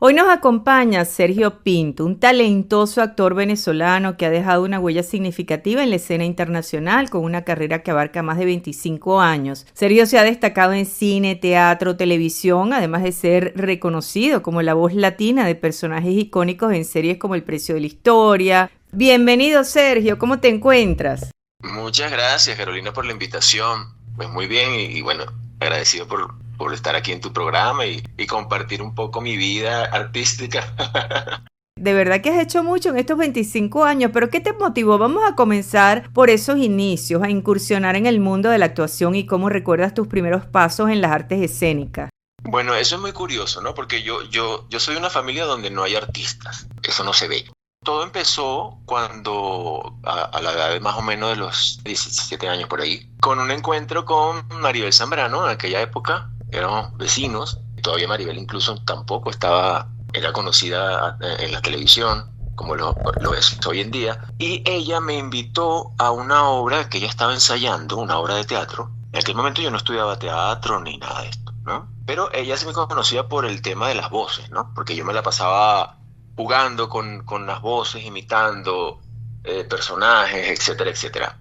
Hoy nos acompaña Sergio Pinto, un talentoso actor venezolano que ha dejado una huella significativa en la escena internacional con una carrera que abarca más de 25 años. Sergio se ha destacado en cine, teatro, televisión, además de ser reconocido como la voz latina de personajes icónicos en series como El Precio de la Historia. Bienvenido, Sergio, ¿cómo te encuentras? Muchas gracias, Carolina, por la invitación. Pues muy bien y bueno, agradecido por estar aquí en tu programa y compartir un poco mi vida artística. De verdad que has hecho mucho en estos 25 años, pero ¿qué te motivó? Vamos a comenzar por esos inicios, a incursionar en el mundo de la actuación y cómo recuerdas tus primeros pasos en las artes escénicas. Bueno, eso es muy curioso, ¿no? Porque yo soy de una familia donde no hay artistas. Eso no se ve. Todo empezó cuando, a la edad de más o menos de los 17 años por ahí, con un encuentro con Maribel Zambrano. En aquella época éramos vecinos. Todavía Maribel incluso tampoco era conocida en la televisión como lo es hoy en día. Y ella me invitó a una obra que ella estaba ensayando, una obra de teatro. En aquel momento yo no estudiaba teatro ni nada de esto, ¿no? Pero ella sí me conocía por el tema de las voces, ¿no? Porque yo me la pasaba jugando con las voces, imitando personajes, etcétera, etcétera.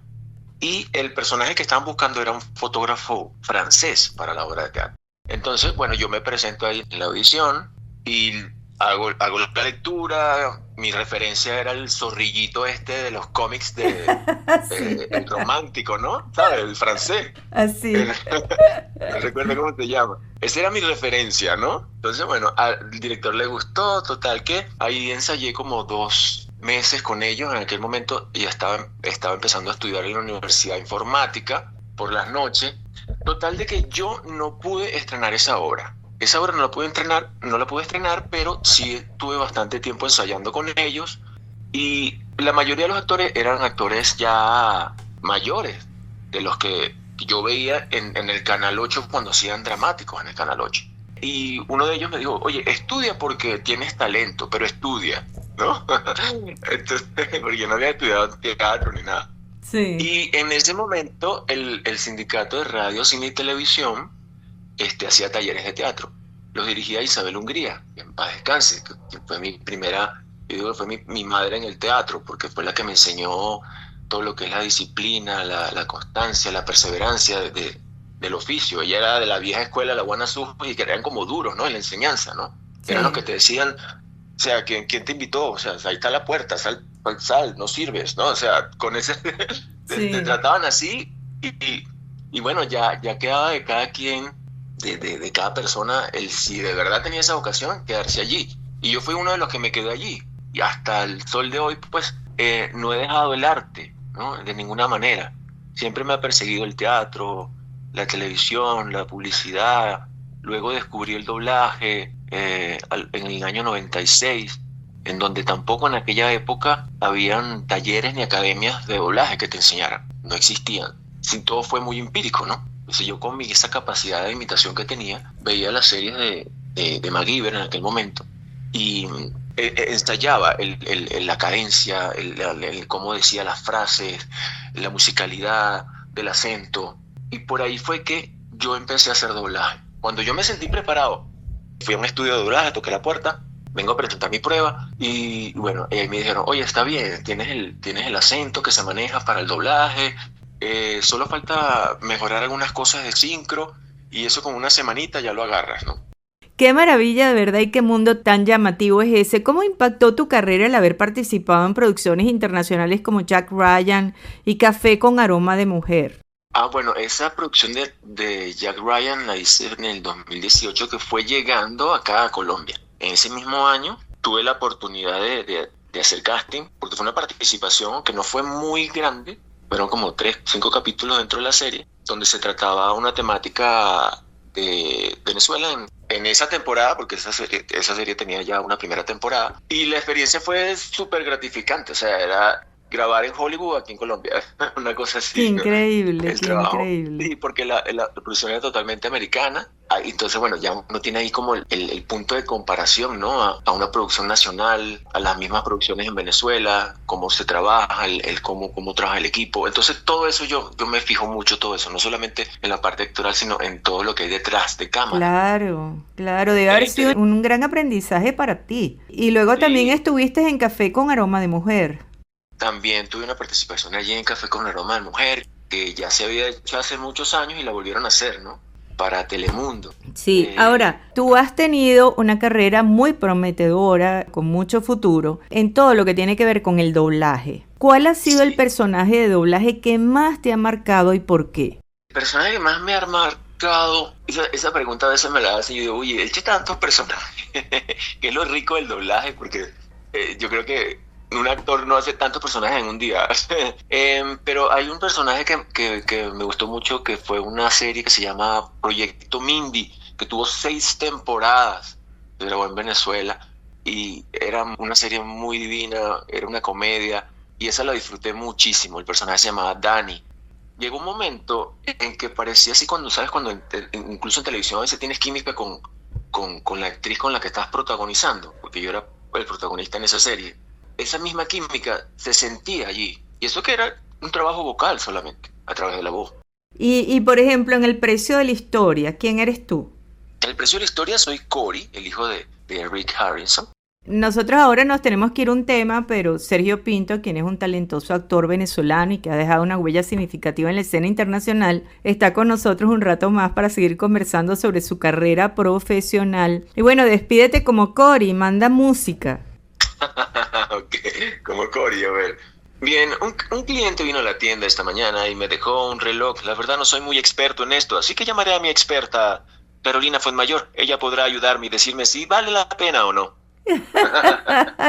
Y el personaje que estaban buscando era un fotógrafo francés para la obra de teatro. Entonces, bueno, yo me presento ahí en la audición y hago la lectura. Mi referencia era el zorrillito este de los cómics Sí, el romántico, ¿no? ¿Sabes? El francés. así. No recuerdo cómo se llama. Esa era mi referencia, ¿no? Entonces, bueno, al director le gustó, total que ahí ensayé como 2 meses con ellos. En aquel momento ya estaba empezando a estudiar en la Universidad de Informática por las noches. Total de que yo no pude estrenar esa obra. Esa obra no la pude estrenar, pero sí tuve bastante tiempo ensayando con ellos. Y la mayoría de los actores eran actores ya mayores, de los que yo veía en el Canal 8 cuando hacían dramáticos en el Canal 8. Y uno de ellos me dijo, oye, estudia porque tienes talento, pero estudia, ¿no? Entonces, porque yo no había estudiado teatro ni nada. Sí. Y en ese momento el sindicato de radio, cine y televisión hacía talleres de teatro. Los dirigía Isabel Hungría, que en paz descanse, que fue mi primera, yo digo que fue mi madre en el teatro, porque fue la que me enseñó todo lo que es la disciplina, la constancia, la perseverancia del oficio. Ella era de la vieja escuela, la Guanazujo, y que eran como duros, ¿no? En la enseñanza, ¿no? Eran los Sí, que te decían, o sea, ¿quién te invitó? O sea, ahí está la puerta, sal, no sirves, ¿no? O sea, con ese, te sí. trataban así y bueno, ya quedaba de cada quien, de cada persona, el si de verdad tenía esa vocación, quedarse allí. Y yo fui uno de los que me quedé allí. Y hasta el sol de hoy, pues, no he dejado el arte, ¿no? De ninguna manera. Siempre me ha perseguido el teatro, la televisión, la publicidad. Luego descubrí el doblaje en el año 96, en donde tampoco en aquella época habían talleres ni academias de doblaje que te enseñaran. No existían. Sí, todo fue muy empírico, ¿no? Entonces yo con esa capacidad de imitación que tenía, veía las series de MacGyver en aquel momento y ensayaba la cadencia, cómo decía las frases, la musicalidad del acento. Y por ahí fue que yo empecé a hacer doblaje. Cuando yo me sentí preparado, fui a un estudio de doblaje, toqué la puerta, vengo a presentar mi prueba y bueno, ahí me dijeron, oye, está bien, tienes el acento que se maneja para el doblaje, solo falta mejorar algunas cosas de sincro y eso con una semanita ya lo agarras, ¿no? Qué maravilla de verdad y qué mundo tan llamativo es ese. ¿Cómo impactó tu carrera el haber participado en producciones internacionales como Jack Ryan y Café con aroma de mujer? Ah, bueno, esa producción de Jack Ryan la hice en el 2018, que fue llegando acá a Colombia. En ese mismo año tuve la oportunidad de hacer casting, porque fue una participación que no fue muy grande, fueron como 3, 5 capítulos dentro de la serie, donde se trataba una temática de Venezuela en esa temporada, porque esa serie tenía ya una primera temporada, y la experiencia fue súper gratificante, o sea, grabar en Hollywood aquí en Colombia. Una cosa Qué así, ¿no? increíble, El qué trabajo. increíble. Sí, porque la producción era totalmente americana. Entonces, bueno, ya uno tiene ahí como el punto de comparación, ¿no? A una producción nacional, a las mismas producciones en Venezuela, cómo se trabaja, cómo trabaja el equipo. Entonces, todo eso yo me fijo mucho todo eso, no solamente en la parte actoral, sino en todo lo que hay detrás de cámara. Claro, claro, debe haber sido Entonces, un gran aprendizaje para ti. Y luego también sí, estuviste en Café con Aroma de Mujer. también tuve una participación allí en Café con Aroma de Mujer, que ya se había hecho hace muchos años y la volvieron a hacer, ¿no? Para Telemundo. Sí, Eh, ahora, tú has tenido una carrera muy prometedora, con mucho futuro, en todo lo que tiene que ver con el doblaje. ¿Cuál ha sido el sí. personaje de doblaje que más te ha marcado y por qué? El personaje que más me ha marcado, esa pregunta a veces me la hacen y yo digo, oye, he hecho tantos personajes, que es lo rico del doblaje, porque yo creo que un actor no hace tantos personajes en un día. Pero hay un personaje que me gustó mucho, que fue una serie que se llama Proyecto Mindy, que tuvo 6 temporadas, se grabó en Venezuela, y era una serie muy divina, era una comedia, y esa la disfruté muchísimo. El personaje se llamaba Danny. Llegó un momento en que parecía así cuando, ¿sabes? Cuando incluso en televisión a veces tienes química con la actriz con la que estás protagonizando, porque yo era el protagonista en esa serie. Esa misma química se sentía allí. Y eso que era un trabajo vocal solamente, a través de la voz. Y por ejemplo, en el precio de la historia, ¿quién eres tú? En el precio de la historia soy Cory, el hijo de Rick Harrison. Nosotros ahora nos tenemos que ir a un tema, pero Sergio Pinto, quien es un talentoso actor venezolano y que ha dejado una huella significativa en la escena internacional, está con nosotros un rato más para seguir conversando sobre su carrera profesional. Y bueno, despídete como Cory, manda música. Ok, como Cory, a ver. Bien, un cliente vino a la tienda esta mañana y me dejó un reloj. La verdad no soy muy experto en esto, así que llamaré a mi experta, Carolina Fuenmayor. Ella podrá ayudarme y decirme si vale la pena o no.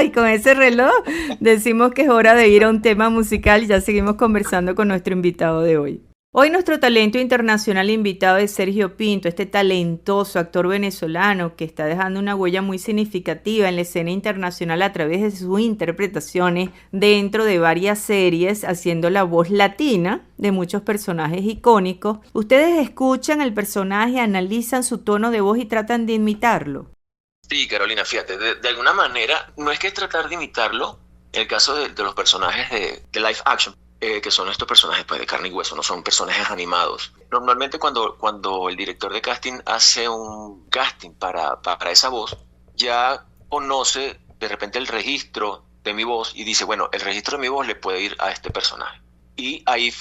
Y con ese reloj decimos que es hora de ir a un tema musical y ya seguimos conversando con nuestro invitado de hoy. Hoy nuestro talento internacional invitado es Sergio Pinto, este talentoso actor venezolano que está dejando una huella muy significativa en la escena internacional a través de sus interpretaciones dentro de varias series, haciendo la voz latina de muchos personajes icónicos. Ustedes escuchan el personaje, analizan su tono de voz y tratan de imitarlo. Sí, Carolina, fíjate, de alguna manera, no es que tratar de imitarlo, en el caso de los personajes de live action, que son estos personajes pues, de carne y hueso, no son personajes animados. Normalmente cuando el director de casting hace un casting para esa voz, ya conoce de repente el registro de mi voz y dice, bueno, el registro de mi voz le puede ir a este personaje. Y ahí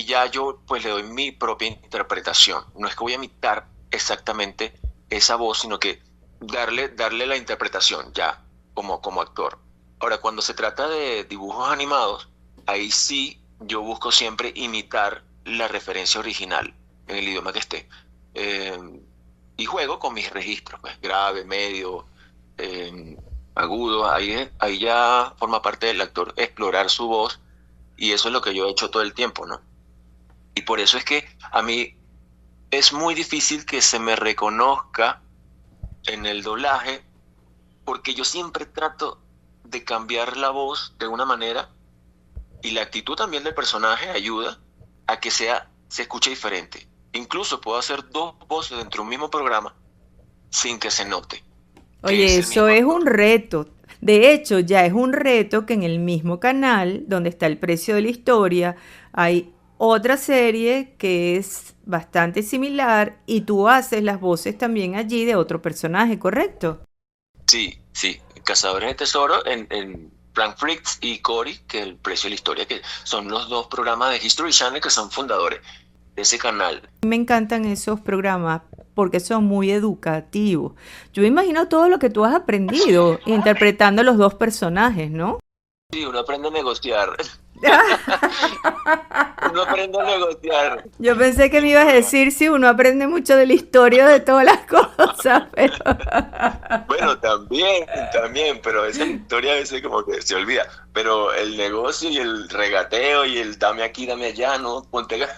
ya yo pues le doy mi propia interpretación. No es que voy a imitar exactamente esa voz, sino que darle la interpretación ya como actor. Ahora, cuando se trata de dibujos animados, ahí sí yo busco siempre imitar la referencia original en el idioma que esté. Eh, y juego con mis registros, pues, grave, medio, eh, agudo. Ahí ya forma parte del actor explorar su voz y eso es lo que yo he hecho todo el tiempo, ¿no? Y por eso es que a mí es muy difícil que se me reconozca en el doblaje porque yo siempre trato de cambiar la voz de una manera y la actitud también del personaje ayuda a que se escuche diferente. Incluso puedo hacer 2 voces dentro de un mismo programa sin que se note que Oye, es el eso mismo es actor. un reto. De hecho, ya es un reto que en el mismo canal, donde está el precio de la historia, hay otra serie que es bastante similar y tú haces las voces también allí de otro personaje, ¿correcto? Sí, sí, Cazadores de Tesoro en Frank Fritz y Cory, que el precio de la historia, que son los 2 programas de History Channel que son fundadores de ese canal. Me encantan esos programas porque son muy educativos. Yo me imagino todo lo que tú has aprendido interpretando los dos personajes, ¿no? Sí, uno aprende a negociar. Uno aprende a negociar. Yo pensé que Sin me ibas a duda. decir, sí, uno aprende mucho de la historia de todas las cosas, pero... Bueno, también, pero esa historia a veces como que se olvida. Pero el negocio y el regateo y el dame aquí, dame allá, no, ponte acá,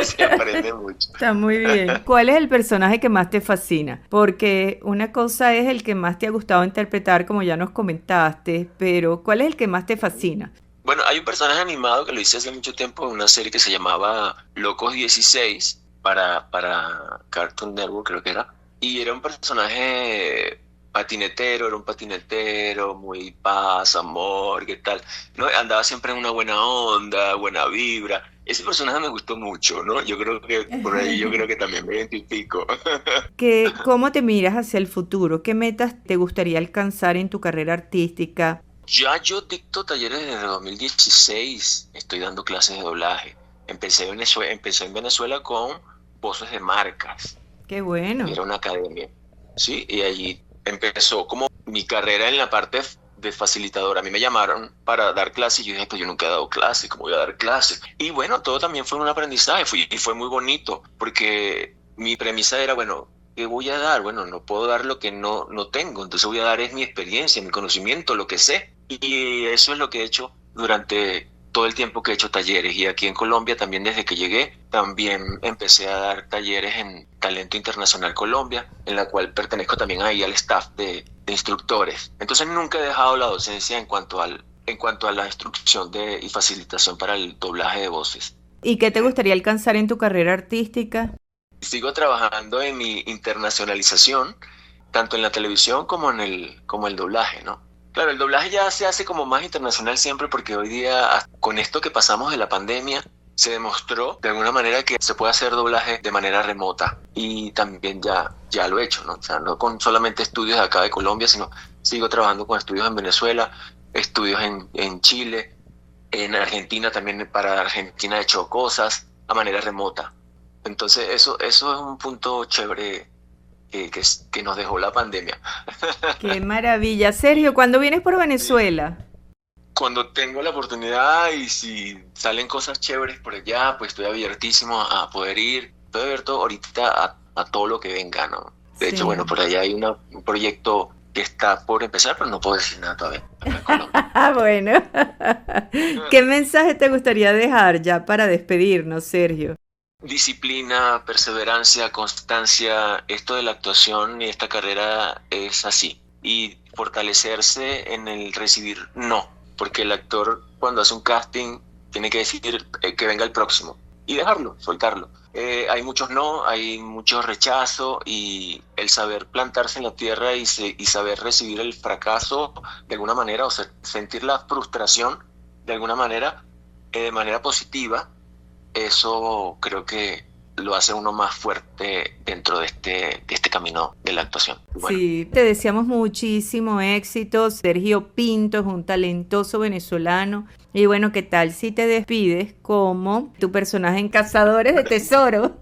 se aprende mucho. Está muy bien. ¿Cuál es el personaje que más te fascina? Porque una cosa es el que más te ha gustado interpretar, como ya nos comentaste, pero ¿cuál es el que más te fascina? Bueno, hay un personaje animado que lo hice hace mucho tiempo en una serie que se llamaba Locos 16 para Cartoon Network, creo que era. Y era un personaje patinetero, era un patinetero, muy paz, amor, ¿qué tal? ¿No? Andaba siempre en una buena onda, buena vibra. Ese personaje me gustó mucho, ¿no? Yo creo que por ahí yo creo que también me identifico. ¿Cómo te miras hacia el futuro? ¿Qué metas te gustaría alcanzar en tu carrera artística? Ya yo dicto talleres desde 2016, estoy dando clases de doblaje. Empecé en Venezuela con Voces de Marcas, Qué y bueno. era una academia, ¿sí? Y allí empezó como mi carrera en la parte de facilitador. A mí me llamaron para dar clases y yo dije, pues yo nunca he dado clases, ¿cómo voy a dar clases? Y bueno, todo también fue un aprendizaje y fue muy bonito porque mi premisa era, bueno, ¿qué voy a dar? Bueno, no puedo dar lo que no tengo, entonces voy a dar es mi experiencia, mi conocimiento, lo que sé. Y eso es lo que he hecho durante todo el tiempo que he hecho talleres. Y aquí en Colombia también desde que llegué, también empecé a dar talleres en Talento Internacional Colombia, en la cual pertenezco también ahí al staff de instructores. Entonces nunca he dejado la docencia en cuanto a la instrucción y facilitación para el doblaje de voces. ¿Y qué te gustaría alcanzar en tu carrera artística? Sigo trabajando en mi internacionalización, tanto en la televisión como el doblaje, ¿no? Claro, el doblaje ya se hace como más internacional siempre porque hoy día, con esto que pasamos de la pandemia, se demostró de alguna manera que se puede hacer doblaje de manera remota y también ya lo he hecho, ¿no? O sea, no con solamente estudios de acá de Colombia, sino sigo trabajando con estudios en Venezuela, estudios en Chile, en Argentina también, para Argentina he hecho cosas a manera remota. Entonces eso es un punto chévere que nos dejó la pandemia. Qué maravilla. Sergio, ¿cuándo vienes por Sí. Venezuela? Cuando tengo la oportunidad y si salen cosas chéveres por allá, pues estoy abiertísimo a poder ir. Estoy abierto ahorita a todo lo que venga, ¿no? De hecho, bueno, Sí. por allá hay un proyecto que está por empezar, pero no puedo decir nada todavía, acá en Colombia. Bueno. ¿Qué mensaje te gustaría dejar ya para despedirnos, Sergio? Disciplina, perseverancia, constancia, esto de la actuación y esta carrera es así. Y fortalecerse en el recibir no, porque el actor cuando hace un casting tiene que decir que venga el próximo y dejarlo, soltarlo. Hay muchos no, hay mucho rechazo y el saber plantarse en la tierra y saber recibir el fracaso de alguna manera, o sea, sentir la frustración de manera positiva, eso creo que lo hace uno más fuerte dentro de este camino de la actuación. Bueno, Sí, te deseamos muchísimo éxito. Sergio Pinto es un talentoso venezolano. Y bueno, ¿qué tal si te despides como tu personaje en Cazadores de Tesoro?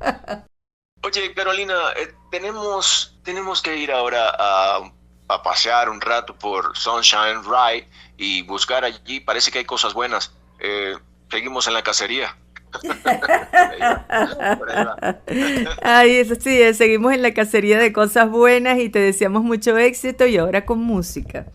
oye, Carolina, tenemos que ir ahora a pasear un rato por Sunshine Ride y buscar allí, parece que hay cosas buenas. Seguimos en la cacería. Por ahí va, por ahí va. Ay, eso sí, seguimos en la cacería de cosas buenas y te deseamos mucho éxito y ahora con música.